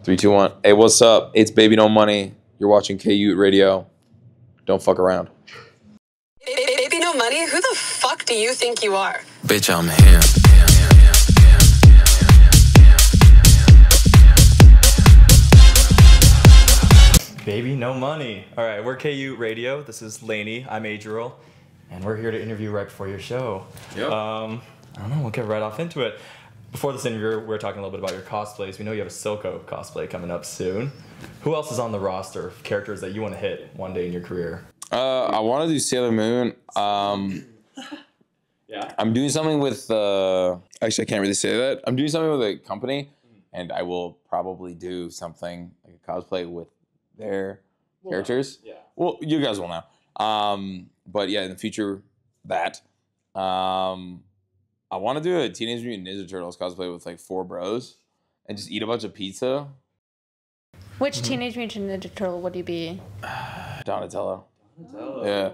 3, 2, 1. Hey, what's up? It's BBno Money. You're watching K-ute Radio. Don't fuck around. BBno Money? Who the fuck do you think you are? Bitch, I'm him. BBno Money. All right, we're K-ute Radio. This is Laney. I'm Adriel, and we're here to interview right before your show. Yep. I don't know. We'll get right off into it. Before this interview, we were talking a little bit about your cosplays. We know you have a Silco cosplay coming up soon. Who else is on the roster of characters that you want to hit one day in your career? I want to do Sailor Moon. Yeah. I'm doing something with. Actually, I can't really say that. I'm doing something with a company, and I will probably do something like a cosplay with their characters. Yeah. Well, you guys will know. But yeah, in the future, that. I want to do a Teenage Mutant Ninja Turtles cosplay with like 4 bros and just eat a bunch of pizza. Which Teenage Mutant Ninja Turtle would you be? Donatello. Donatello. Yeah.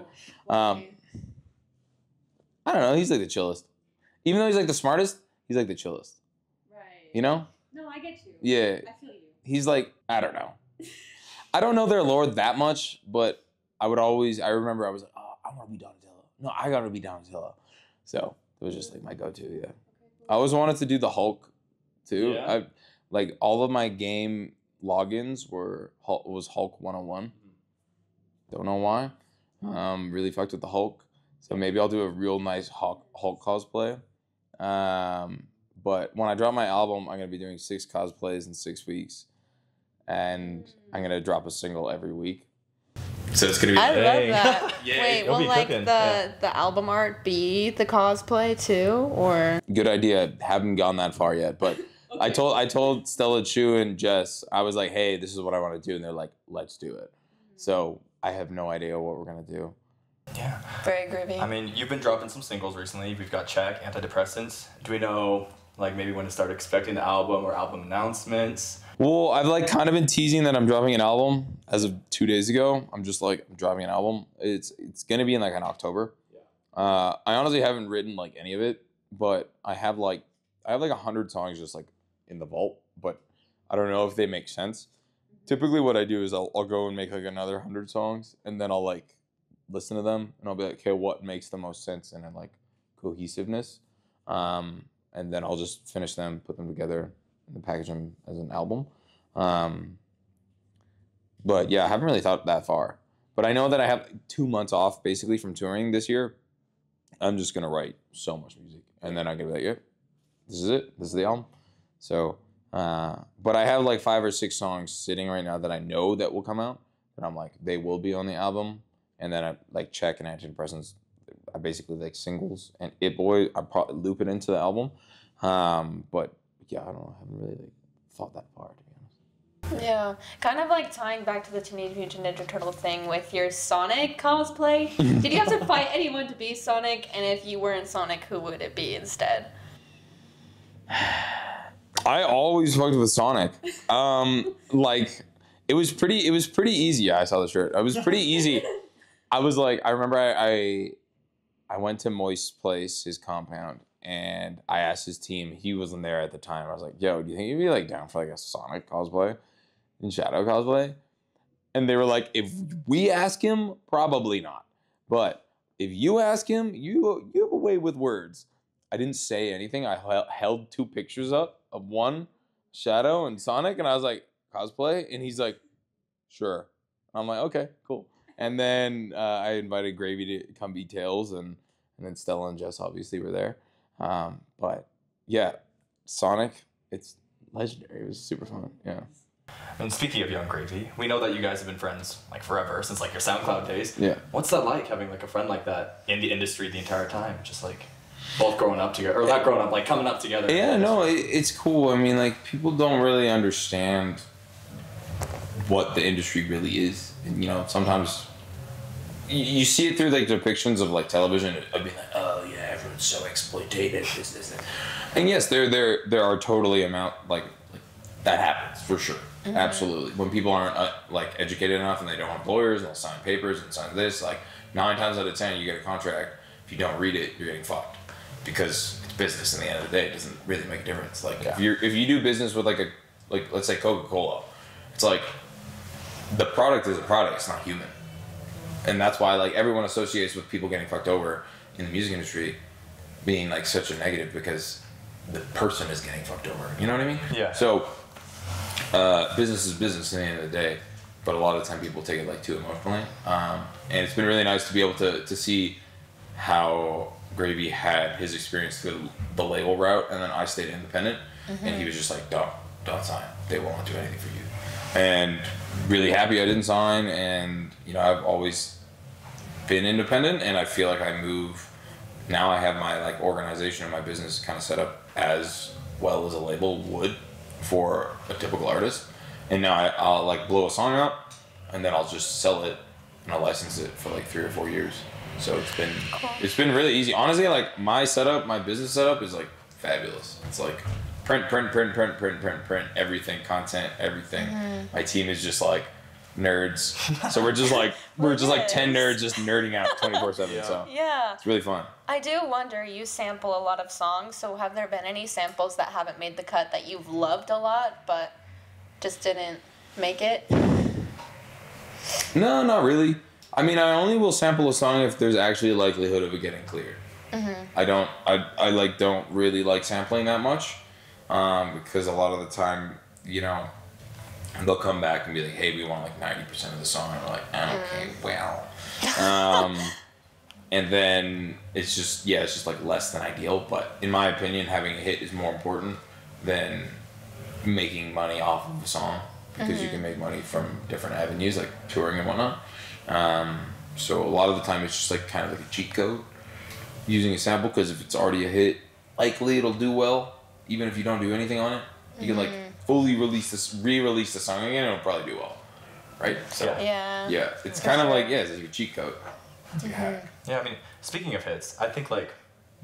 I don't know. He's like the chillest. Even though he's like the smartest, he's like the chillest. Right. You know? No, I get you. Yeah. I feel you. He's like, I don't know. I don't know their lore that much, but I remember I was like, oh, I want to be Donatello. No, I got to be Donatello. So it was just like my go-to, yeah. I always wanted to do the Hulk too. Yeah. Like all of my game logins was Hulk 101. Don't know why. Really fucked with the Hulk. So maybe I'll do a real nice Hulk cosplay. But when I drop my album, I'm gonna be doing 6 cosplays in 6 weeks, and I'm gonna drop a single every week. So it's gonna be. I love that. Yeah, Wait, you'll will be like cooking, the album art be the cosplay too, or? Good idea. Haven't gone that far yet, but I told Stella Chu and Jess, I was like, hey, this is what I want to do, and they're like, let's do it. So I have no idea what we're gonna do. Yeah. Very groovy. I mean, you've been dropping some singles recently. We've got Check, Antidepressants. Do we know, like, maybe when to start expecting the album or album announcements? Well, I've like kind of been teasing that I'm dropping an album as of 2 days ago. I'm just like, I'm dropping an album. It's gonna be in like in October. Yeah. I honestly haven't written like any of it, but I have like 100 songs just like in the vault, but I don't know if they make sense. Typically what I do is I'll go and make like another 100 songs, and then I'll like listen to them, and I'll be like, okay, what makes the most sense and then like cohesiveness, and then I'll just finish them, put them together, and package them as an album. But yeah, I haven't really thought that far. But I know that I have 2 months off basically from touring this year. I'm just gonna write so much music, and then I'm gonna be like, yeah, this is it. This is the album. So, but I have like 5 or 6 songs sitting right now that I know that will come out, and I'm like, they will be on the album. And then I like Check and Antidepressants. I basically like singles, and It Boy I probably loop it into the album. But yeah, I don't know. I haven't really like thought that far, to be honest. Yeah, kind of like tying back to the Teenage Mutant Ninja Turtle thing with your Sonic cosplay. Did you have to fight anyone to be Sonic? And if you weren't Sonic, who would it be instead? I always fucked with Sonic. Like it was pretty easy. I saw the shirt. It was pretty easy. I was like, I remember I went to Moist's place, his compound, and I asked his team. He wasn't there at the time. I was like, yo, do you think you'd be like down for like a Sonic cosplay and Shadow cosplay? And they were like, if we ask him, probably not. But if you ask him, you have a way with words. I didn't say anything. I held 2 pictures up of one, Shadow and Sonic, and I was like, cosplay? And he's like, sure. I'm like, okay, cool. And then I invited Gravy to come eat Tails, and then Stella and Jess obviously were there. But yeah, Sonic, it's legendary. It was super fun. Yeah. And speaking of Young Gravy, we know that you guys have been friends like forever, since like your SoundCloud days. Yeah. What's that like, having like a friend like that in the industry the entire time? Just like both growing up together, or not growing up, like coming up together. Yeah, no, it's cool. I mean, like, people don't really understand what the industry really is. And, you know, sometimes you see it through like depictions of like television. I'd be like, oh yeah, everyone's so exploitative. This. And yes, there are totally amount like that happens for sure. Mm-hmm. Absolutely. When people aren't like educated enough and they don't have lawyers and they'll sign papers and sign this, like 9 times out of 10 you get a contract. If you don't read it, you're getting fucked, because it's business. In the end of the day, it doesn't really make a difference. Like if you do business with like a like let's say Coca-Cola. It's like the product is a product. It's not human, and that's why like everyone associates with people getting fucked over in the music industry being like such a negative because the person is getting fucked over. You know what I mean? Yeah. So business is business at the end of the day, but a lot of the time people take it like too emotionally. And it's been really nice to be able to see how Gravy had his experience through the label route, and then I stayed independent, and he was just like, don't sign. They won't do anything for you. And really happy I didn't sign, and you know, I've always been independent, and I feel like I move. Now I have my like organization and my business kind of set up as well as a label would for a typical artist. And now I'll like blow a song out, and then I'll just sell it and I'll license it for like 3 or 4 years. So it's been really easy. Honestly, like my setup, my business setup is like fabulous. It's like print, everything, content, everything. My team is just like nerds. So we're just like 10 nerds just nerding out 24/7. So Yeah. it's really fun. I do wonder, you sample a lot of songs, so have there been any samples that haven't made the cut that you've loved a lot but just didn't make it? No, not really. I mean, I only will sample a song if there's actually a likelihood of it getting cleared. I don't really like sampling that much, because a lot of the time, you know, they'll come back and be like, hey, we want like 90% of the song. And we're like, okay, well. And then it's just like less than ideal. But in my opinion, having a hit is more important than making money off of a song, because you can make money from different avenues like touring and whatnot. So a lot of the time it's just like kind of like a cheat code using a sample, because if it's already a hit, likely it'll do well even if you don't do anything on it. You can like fully re-release the song again and it'll probably do well, right? So yeah, it's kind of like it's like a cheat code. It's like a hack. Yeah, I mean, speaking of hits, I think like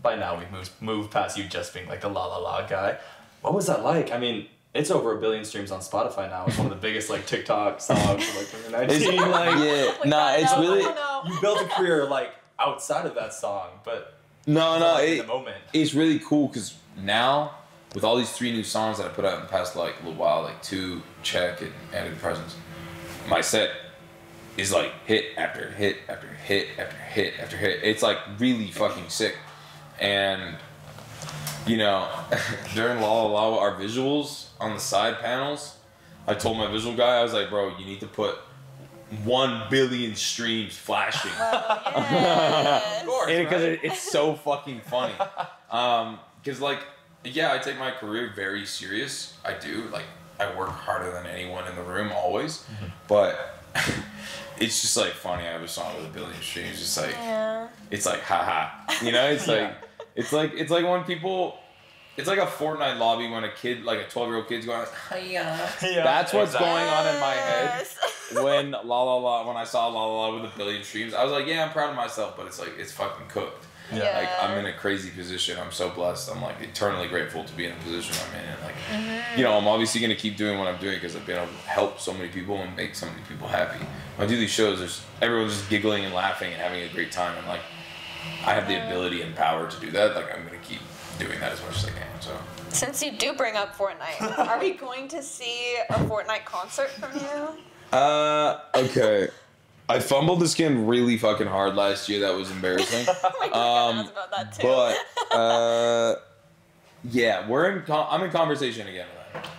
by now we've moved past you just being like the la la la guy. What was that like? I mean, it's over 1 billion streams on Spotify now. It's one of the biggest like TikTok songs of like 2019. It's really you built a career like outside of that song, but in the moment. It's really cool because now with all these 3 new songs that I put out in the past like a little while, like 2, Check, and Added Presence, my set is like hit after hit after hit after hit after hit. It's like really fucking sick. And you know, during La La La, our visuals on the side panels, I told my visual guy, I was like, bro, you need to put 1 billion streams flashing. Yes. Of course, Because right? it's so fucking funny. Because like, yeah, I take my career very serious. I do. Like, I work harder than anyone in the room always. But it's just like funny. I have a song with 1 billion streams. It's like, it's like, haha. You know, it's like, it's like when people, it's like a Fortnite lobby when a kid, like a 12-year-old kid's going, hiya. That's what's going on in my head. When when I saw La La La with 1 billion streams, I was like, yeah, I'm proud of myself, but it's like, it's fucking cooked. Yeah. Like, I'm in a crazy position. I'm so blessed. I'm like eternally grateful to be in the position I'm in. And like, you know, I'm obviously going to keep doing what I'm doing because I've been able to help so many people and make so many people happy. When I do these shows, everyone's just giggling and laughing and having a great time. And like, I have the ability and power to do that. Like, I'm going to keep doing that as much as I can. So. Since you do bring up Fortnite, are we going to see a Fortnite concert from you? Okay. I fumbled the skin really fucking hard last year. That was embarrassing. I was about that too. But yeah, I'm in conversation again with them.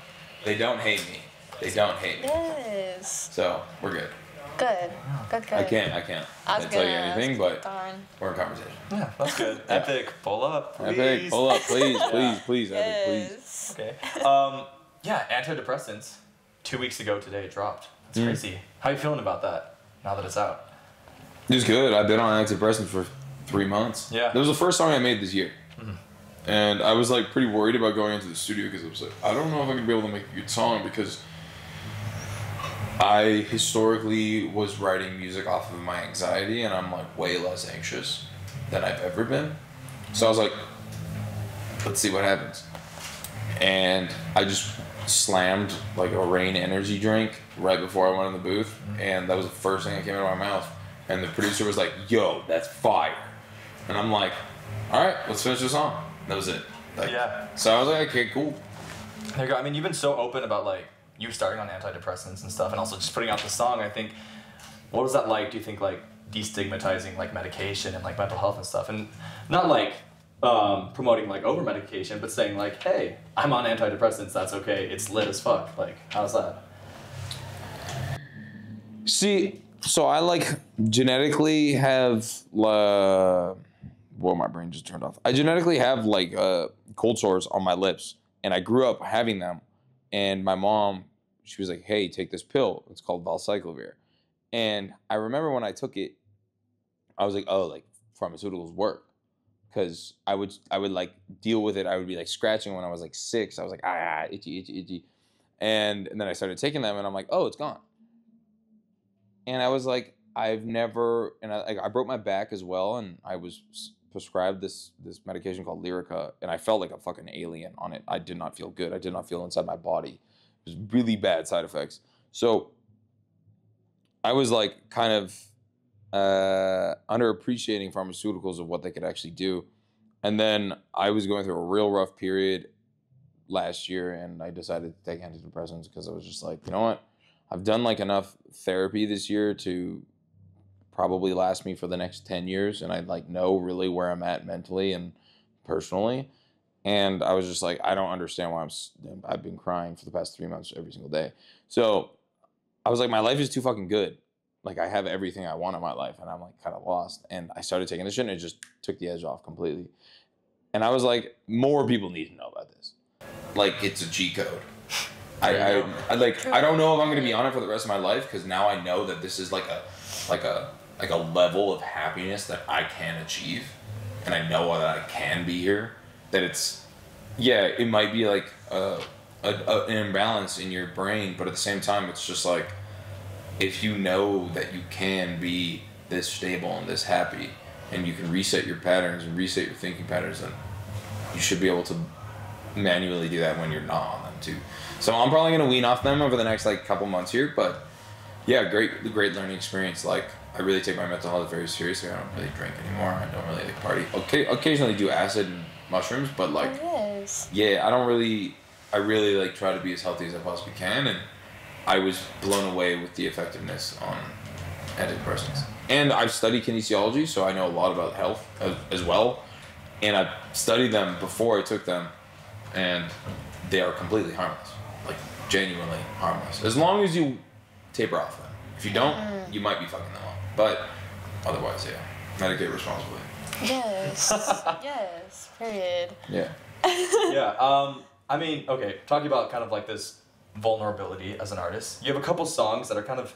They don't hate me. Yes. So we're good. Good. I can't tell you anything, but we're in conversation. Yeah, that's good. Epic, pull up, please. Epic, pull up, please, please, Epic, please. Okay. Yeah, antidepressants. 2 weeks ago today it dropped. It's crazy. How you feeling about that now that it's out? It's good. I've been on antidepressants for 3 months. Yeah. That was the first song I made this year. And I was like pretty worried about going into the studio because I was like, I don't know if I'm gonna be able to make a good song because I historically was writing music off of my anxiety and I'm like way less anxious than I've ever been. So I was like, let's see what happens. And I just slammed like a Rain energy drink right before I went in the booth, and that was the first thing that came out of my mouth. And the producer was like, yo, that's fire. And I'm like, all right, let's finish the song. That was it. Like, Yeah. So I was like, okay, cool. There you go. I mean, you've been so open about like you starting on antidepressants and stuff, and also just putting out the song. I think, what was that like? Do you think like destigmatizing like medication and like mental health and stuff, and not like promoting like over medication, but saying like, hey, I'm on antidepressants. That's okay. It's lit as fuck. Like, how's that? See, so I like genetically have well, my brain just turned off. I genetically have like cold sores on my lips, and I grew up having them. And my mom, she was like, "Hey, take this pill. It's called Valcyclovir." And I remember when I took it, I was like, "Oh, like pharmaceuticals work," because I would like deal with it. I would be like scratching when I was like 6. I was like, itchy, and then I started taking them, and I'm like, "Oh, it's gone." And I was like, I've never, and I broke my back as well, and I was prescribed this medication called Lyrica, and I felt like a fucking alien on it. I did not feel good. I did not feel inside my body. It was really bad side effects. So I was like kind of underappreciating pharmaceuticals of what they could actually do. And then I was going through a real rough period last year, and I decided to take antidepressants because I was just like, you know what? I've done like enough therapy this year to probably last me for the next 10 years. And I like know really where I'm at mentally and personally. And I was just like, I don't understand why I've been crying for the past 3 months every single day. So I was like, my life is too fucking good. Like I have everything I want in my life, and I'm like kind of lost. And I started taking this shit, and it just took the edge off completely. And I was like, more people need to know about this. Like it's a G code. I don't know if I'm gonna be on it for the rest of my life, because now I know that this is like a level of happiness that I can achieve, and I know that I can be here. That it's, yeah, it might be like an imbalance in your brain, but at the same time, it's just like, if you know that you can be this stable and this happy, and you can reset your patterns and reset your thinking patterns, then you should be able to manually do that when you're not on them too. So I'm probably gonna wean off them over the next like couple months here, but yeah, great learning experience. Like I really take my mental health very seriously. I don't really drink anymore. I don't really like party. Okay, occasionally do acid and mushrooms, but like, yeah, I really like try to be as healthy as I possibly can, and I was blown away with the effectiveness on antidepressants. And I've studied kinesiology, so I know a lot about health as well. And I studied them before I took them, and they are completely harmless, like genuinely harmless. As long as you taper off them. If you don't, you might be fucking them up. But otherwise, yeah, medicate responsibly. Yes. Yes. Period. Yeah. Yeah. I mean, okay, talking about kind of like this vulnerability as an artist, you have a couple songs that are kind of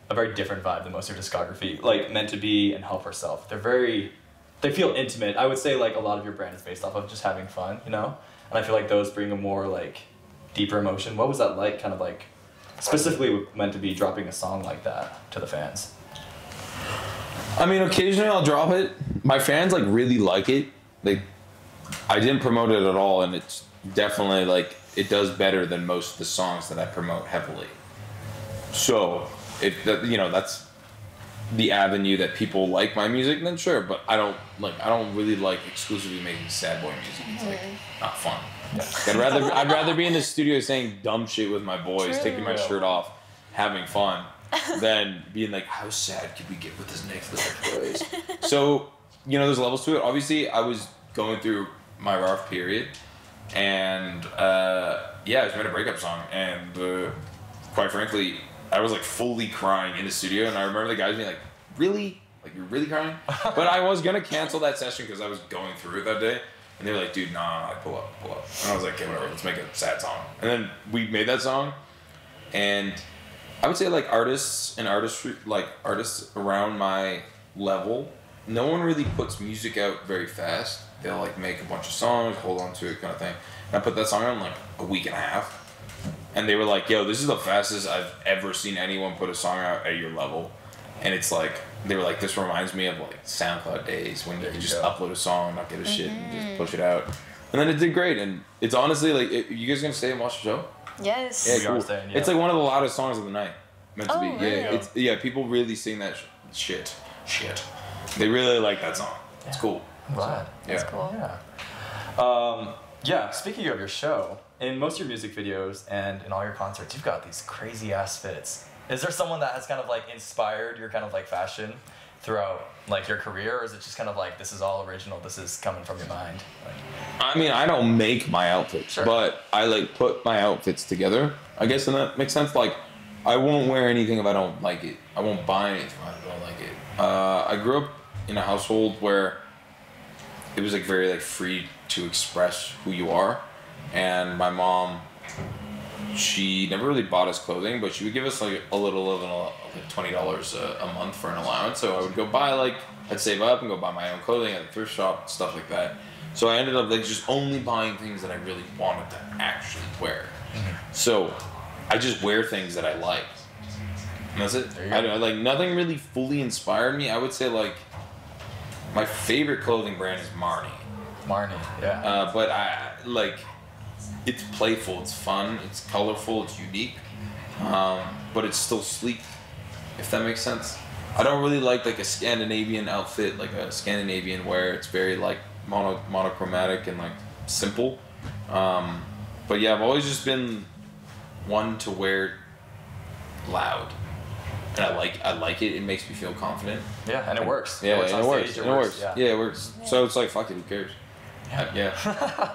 a very different vibe than most of your discography, like Meant to Be and Help Herself. They feel intimate. I would say like a lot of your brand is based off of just having fun, you know? And I feel like those bring a more like deeper emotion. What was that like, kind of like, specifically with Meant to Be, dropping a song like that to the fans? I mean, occasionally I'll drop it. My fans like really like it. I didn't promote it at all, and it's definitely like, it does better than most of the songs that I promote heavily. So if that's the avenue that people like my music, then sure. But I don't really like exclusively making sad boy music. It's like not fun. Yeah. I'd rather be in the studio saying dumb shit with my boys, taking my shirt off, having fun, than being like, how sad could we get with this next little boys? So there's levels to it. Obviously, I was going through my rough period, and I just made a breakup song, and quite frankly, I was like fully crying in the studio, and I remember the guys being like, really? Like, you're really crying? But I was gonna cancel that session because I was going through it that day, and they were like, dude, nah, pull up. And I was like, okay, whatever, let's make a sad song. And then we made that song, and I would say like artists around my level, no one really puts music out very fast. They'll like make a bunch of songs, hold on to it kind of thing. And I put that song out in like a week and a half. And they were like, yo, this is the fastest I've ever seen anyone put a song out at your level. And it's like, they were like, this reminds me of like SoundCloud days when you just upload a song, not get a shit, and just push it out. And then it did great. And it's honestly like, you guys gonna stay and watch the show? Yes. Yeah, cool. It's like one of the loudest songs of the night. Meant to be. Really? Yeah, people really sing that shit. They really like that song. It's cool. I'm glad. That's cool. Yeah. Speaking of your show, in most of your music videos and in all your concerts, you've got these crazy ass fits. Is there someone that has kind of like inspired your kind of like fashion throughout like your career, or is it just kind of like this is all original, this is coming from your mind? Like, I mean, I don't make my outfits, Sure. but I like put my outfits together. I guess, and that makes sense. Like, I won't wear anything if I don't like it. I won't buy anything if I don't like it. I grew up in a household where it was like very like free to express who you are, and my mom, she never really bought us clothing, but she would give us like a little of like $20 a month for an allowance. So I would go buy like, I'd save up and go buy my own clothing at the thrift shop, stuff like that. So I ended up like just only buying things that I really wanted to actually wear. So I just wear things that I like. And that's it. I like nothing really fully inspired me. I would say like my favorite clothing brand is Marnie. Marnie, yeah. But I like, it's playful, it's fun, it's colorful, it's unique, but it's still sleek, if that makes sense. I don't really like a Scandinavian outfit, like a Scandinavian wear. It's very like monochromatic and like simple. But yeah, I've always just been one to wear loud, and I like it. It makes me feel confident. Yeah, and it works. Yeah, works and on it works. stage, It works. Yeah. Yeah, it works. So it's like, fuck it, who cares? Yeah.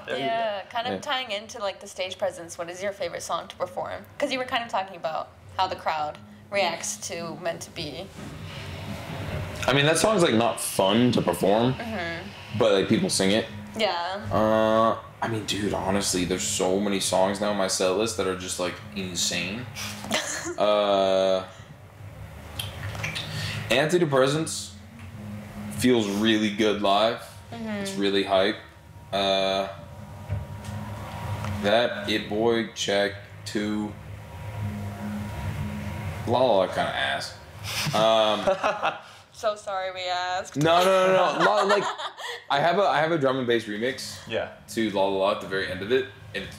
There you Yeah, kind of Yeah. tying into like the stage presence. What is your favorite song to perform? Because you were kind of talking about how the crowd reacts to "Meant to Be." I mean, that song's like not fun to perform, but like people sing it. Yeah. I mean, dude, honestly, there's so many songs now on my set list that are just like insane. Antidepressants feels really good live. It's really hype. That It Boy, check. 2. La La La kind of ass. So sorry we asked. No. Like, I have a drum and bass remix Yeah. to La La La at the very end of it, and it's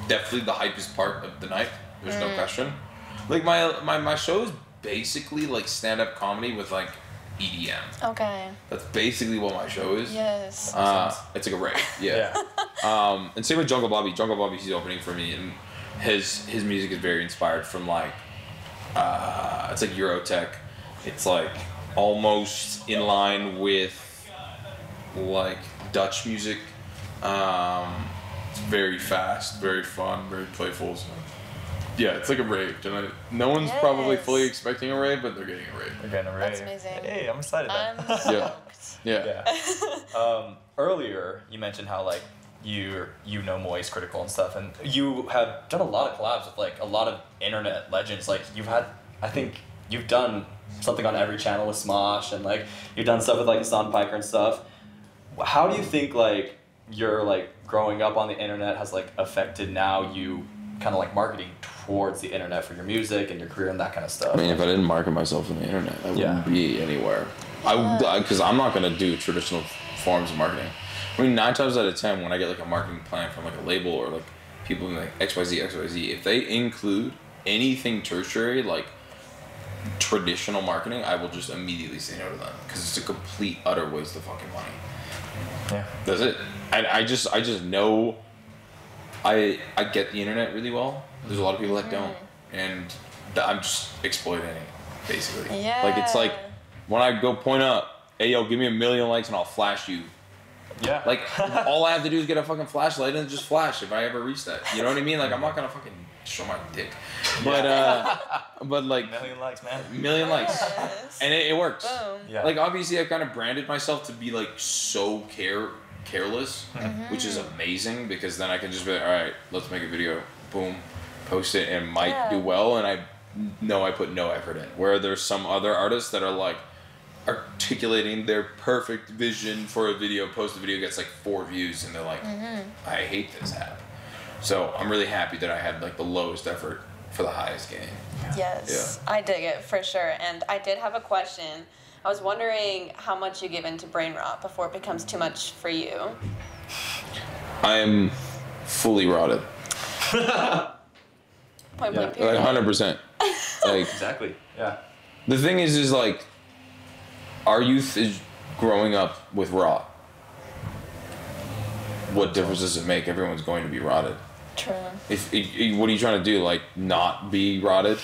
definitely the hypest part of the night. There's no question. Like my show is basically like stand-up comedy with like EDM. Okay. That's basically what my show is. Yes. It's like a rave. Yeah. And same with Jungle Bobby. Jungle Bobby, he's opening for me, and his music is very inspired from like it's like Eurotech. It's like almost in line with like Dutch music. It's very fast, very fun, very playful. So yeah, it's like a rave. No one's probably Yes. fully expecting a rave, but they're getting a rave. We're getting a rave. That's amazing. Hey, I'm excited. I'm Then. stoked. Yeah. Yeah. Earlier, you mentioned how like you know Moist, Critical, and stuff, and you have done a lot of collabs with like a lot of internet legends. Like I think you've done something on every channel with Smosh, and like you've done stuff with like Hassan Piker and stuff. How do you think like your like growing up on the internet has like affected now you kind of like marketing towards the internet for your music and your career and that kind of stuff? I mean, if I didn't market myself on the internet, I wouldn't be anywhere. Because I'm not gonna do traditional forms of marketing. I mean, 9 times out of 10, when I get like a marketing plan from like a label or like people in like XYZ, if they include anything tertiary like traditional marketing, I will just immediately say no to them because it's a complete utter waste of fucking money. Yeah. That's it. I just know. I get the internet really well. There's a lot of people that don't, and I'm just exploiting it, basically. Yeah. Like it's like when I go point up, hey yo, give me 1 million likes and I'll flash you. Yeah. Like all I have to do is get a fucking flashlight and just flash if I ever reach that. You know what I mean? Like I'm not gonna fucking show my dick, but like 1 million likes, man. 1 million likes, Yes. and it works. Boom. Yeah. Like obviously I kind of branded myself to be like so careless, which is amazing because then I can just be like, all right, let's make a video, boom, post it, and it might do well, and I know I put no effort in. Where there's some other artists that are like articulating their perfect vision for a video, post the video, gets like 4 views, and they're like, I hate this app. So I'm really happy that I had like the lowest effort for the highest gain. Yes, I dig it for sure. And I did have a question. I was wondering how much you give into brain rot before it becomes too much for you. I am fully rotted. Point blank Like period. 100%. Like Exactly. Yeah. the thing is like our youth is growing up with rot. What difference does it make? Everyone's going to be rotted. True. If what are you trying to do? Like not be rotted?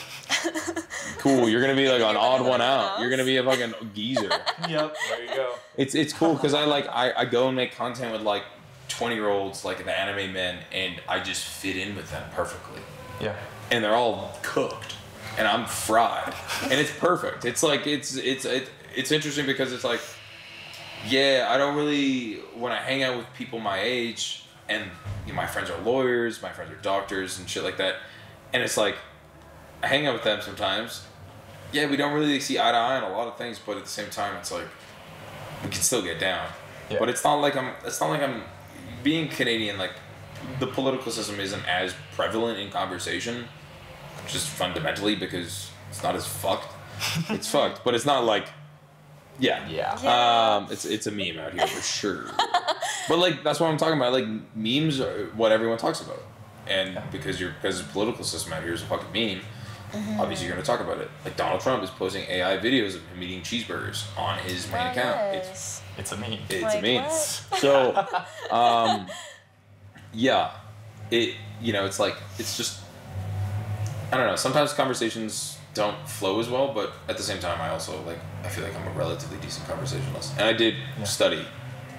Cool. You're gonna be like an odd one out. You're gonna be a fucking geezer. Yep. There you go. It's cool because I go and make content with like 20-year-olds, like the anime men, and I just fit in with them perfectly. Yeah. And they're all cooked, and I'm fried, and it's perfect. It's like it's interesting because it's like, yeah, I don't really, when I hang out with people my age, and you know, my friends are lawyers, my friends are doctors and shit like that, and it's like I hang out with them sometimes. Yeah, we don't really see eye to eye on a lot of things, but at the same time, it's like we can still get down. Yeah. But it's not like I'm being Canadian. Like the political system isn't as prevalent in conversation, just fundamentally because it's not as fucked. It's fucked, but it's not like, yeah. It's a meme out here for sure. But like that's what I'm talking about. Like memes are what everyone talks about, and because the political system out here is a fucking meme. Obviously, you're going to talk about it. Like Donald Trump is posting AI videos of him eating cheeseburgers on his main account. It's a meme. It's Like a meme. what? So, yeah, it's like it's just I don't know. Sometimes conversations don't flow as well, but at the same time, I feel like I'm a relatively decent conversationalist, and I did study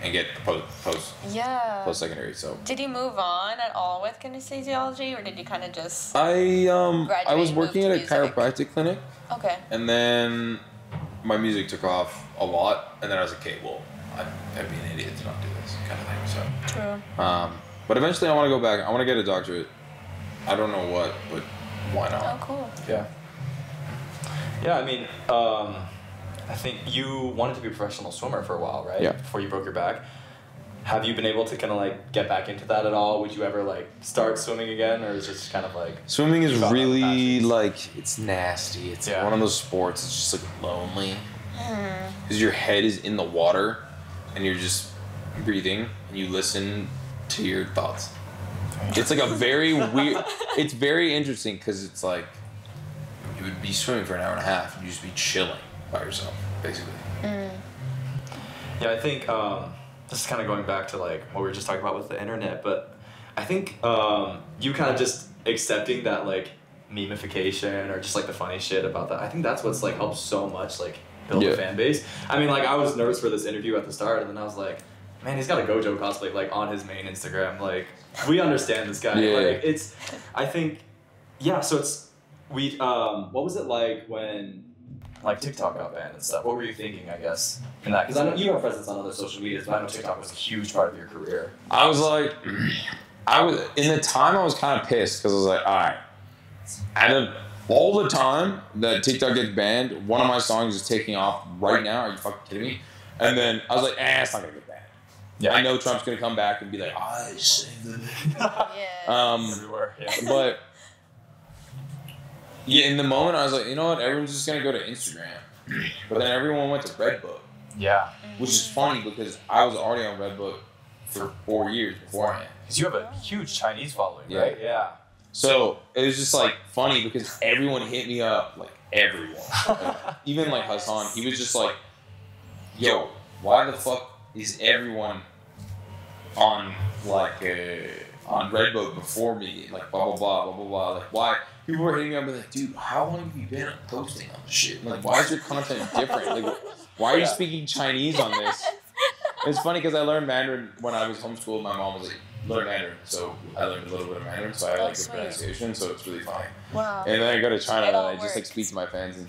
and get post-secondary. So did you move on at all with kinesthesiology, or did you kind of just I was and working move at a to music? chiropractic clinic, Okay. and then my music took off a lot, and then I was like, okay, well, I'd be an idiot to not do this kind of thing. So True. but eventually I want to go back. I want to get a doctorate. I don't know what, but why not? Oh, cool. Yeah. Yeah, I mean, I think you wanted to be a professional swimmer for a while, right? Yeah. Before you broke your back. Have you been able to kind of like get back into that at all? Would you ever like start swimming again, or is it just kind of like Swimming is you found other really passions? like it's nasty. It's Yeah. one of those sports. It's just like lonely because your head is in the water and you're just breathing and you listen to your thoughts. It's like a very weird. It's very interesting because it's like you would be swimming for an hour and a half and you just be chilling by yourself, basically. Yeah, I think this is kind of going back to like what we were just talking about with the internet, but I think you kind of just accepting that like memification or just like the funny shit about that. I think that's what's like helped so much like build a fan base. I mean, like I was nervous for this interview at the start, and then I was like, man, he's got a Gojo cosplay like on his main Instagram. Like we understand this guy. Yeah. Like it's, I think, yeah. So it's what was it like when like TikTok got banned and stuff? What were you thinking, I guess, in that? Because I know you have presence on other social medias, but I know TikTok was a huge part of your career. I was like, in the time I was kind of pissed because I was like, all right, out of all the time that TikTok gets banned, one of my songs is taking off right now. Are you fucking kidding me? And then I was like, it's not gonna get banned. Yeah, I know Trump's gonna come back and be like, I saved it. Yeah. Everywhere. Yeah. But yeah, in the moment I was like, you know what? Everyone's just gonna go to Instagram. But then everyone went to Redbook, Yeah. which is funny because I was already on Redbook for 4 years beforehand. Because you have a huge Chinese following, Yeah. right? Yeah. So it was just like funny because everyone hit me up, like everyone. Like, even like Hassan, he was just like, yo, why the fuck is everyone on like on Redbook before me? Like blah blah blah blah blah blah. Like why? People were hitting me up and like, dude, how long have you been posting on this shit? Like why is your content different? Like why are you speaking Chinese on this? It's funny because I learned Mandarin when I was homeschooled. My mom was like, learn Mandarin, so I learned a little bit of Mandarin, so I like the pronunciation, so it's really funny. Wow. And then I go to China It and all I just like works. speak to my fans and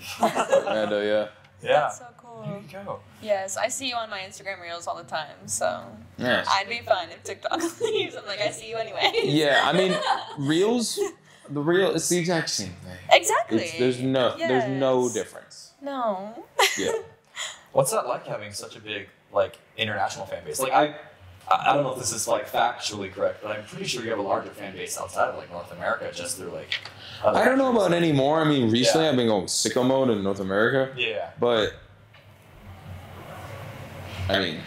Mando, yeah. Yeah. That's so cool. There you go. Yes, I see you on my Instagram reels all the time, so Yeah. I'd be fine if TikTok leaves. I'm like, I see you anyway. Yeah, I mean, Reels, it's the exact same thing. Exactly. There's no Yes. difference. No. Yeah. What's that like having such a big like international fan base? Like I don't know if this is like factually correct, but I'm pretty sure you have a larger fan base outside of like North America just through like. Other I don't know countries. about anymore. I mean, recently Yeah. I've been going sicko mode in North America, Yeah. but I mean,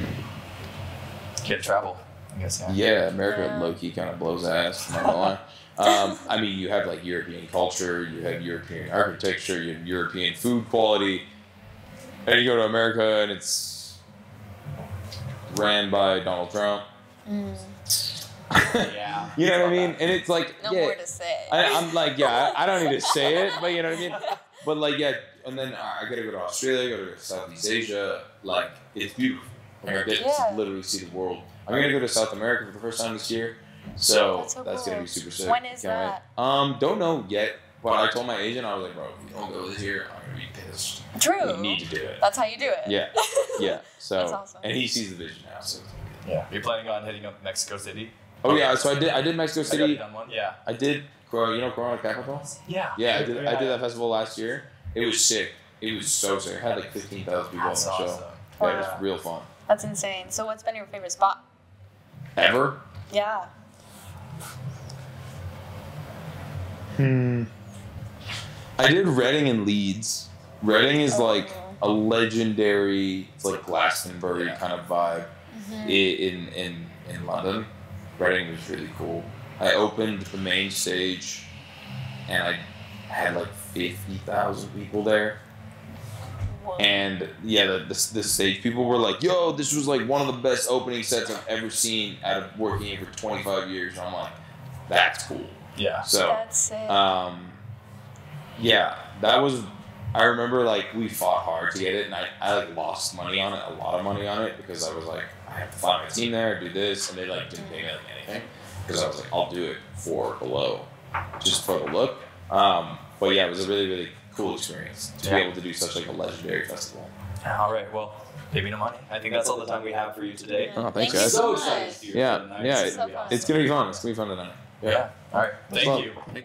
Can't travel. I guess. Yeah. yeah, America Yeah. low-key kind of blows ass, I'm not gonna lie. I mean, you have like European culture, you have European architecture, you have European food quality, and you go to America and it's ran by Donald Trump. Yeah. You know what I mean? And it's like, No yeah, more to say. I'm like, yeah, I don't need to say it, but you know what I mean? But like, yeah, and then I gotta go to Australia, go to Southeast Asia. Like, it's beautiful. Like, I get to literally see the world. I'm gonna go to South America for the first time this year, so that's gonna be super sick. When is Can't that? wait. Don't know yet, but I told my agent, I was like, bro, if we don't go this year, I'm gonna be pissed. True. We need to do it. That's how you do it. Yeah, yeah. So, That's awesome. and he sees the vision now. So. Yeah. Are you planning on hitting up Mexico City? Oh yeah, so I did Mexico Have you City. done one? Yeah. I did, Corona Capital. Yeah. Yeah, I did that festival last year. It was sick. It was so sick. I had like 15,000 people on the That's show. awesome. Yeah, it was real fun. That's insane. So what's been your favorite spot? Ever? Yeah. I did Reading and Leeds. Reading is like a legendary, it's like Glastonbury kind of vibe in London. Reading was really cool. I opened the main stage, and I had like 50,000 people there. Whoa. And yeah, the stage people were like, "Yo, this was like one of the best opening sets I've ever seen out of working here for 25 years." And I'm like, "That's cool." Yeah. So, That's sick. yeah, that was. I remember like we fought hard to get it, and I like lost money on it, a lot of money on it, because I was like, I have to find my team there, do this, and they like didn't pay me like anything, because I was like, I'll do it for below, just for the look. But yeah, it was a really, really cool experience to be able to do such like a legendary festival. All right. Well, BBno money. I think that's all the time we have for you today. Oh, thanks, Thank you guys. so So excited much. to see you Yeah, tonight. yeah, It's so fun. it's gonna be fun. It's gonna be fun tonight. Yeah. All right. What's Thank up? you.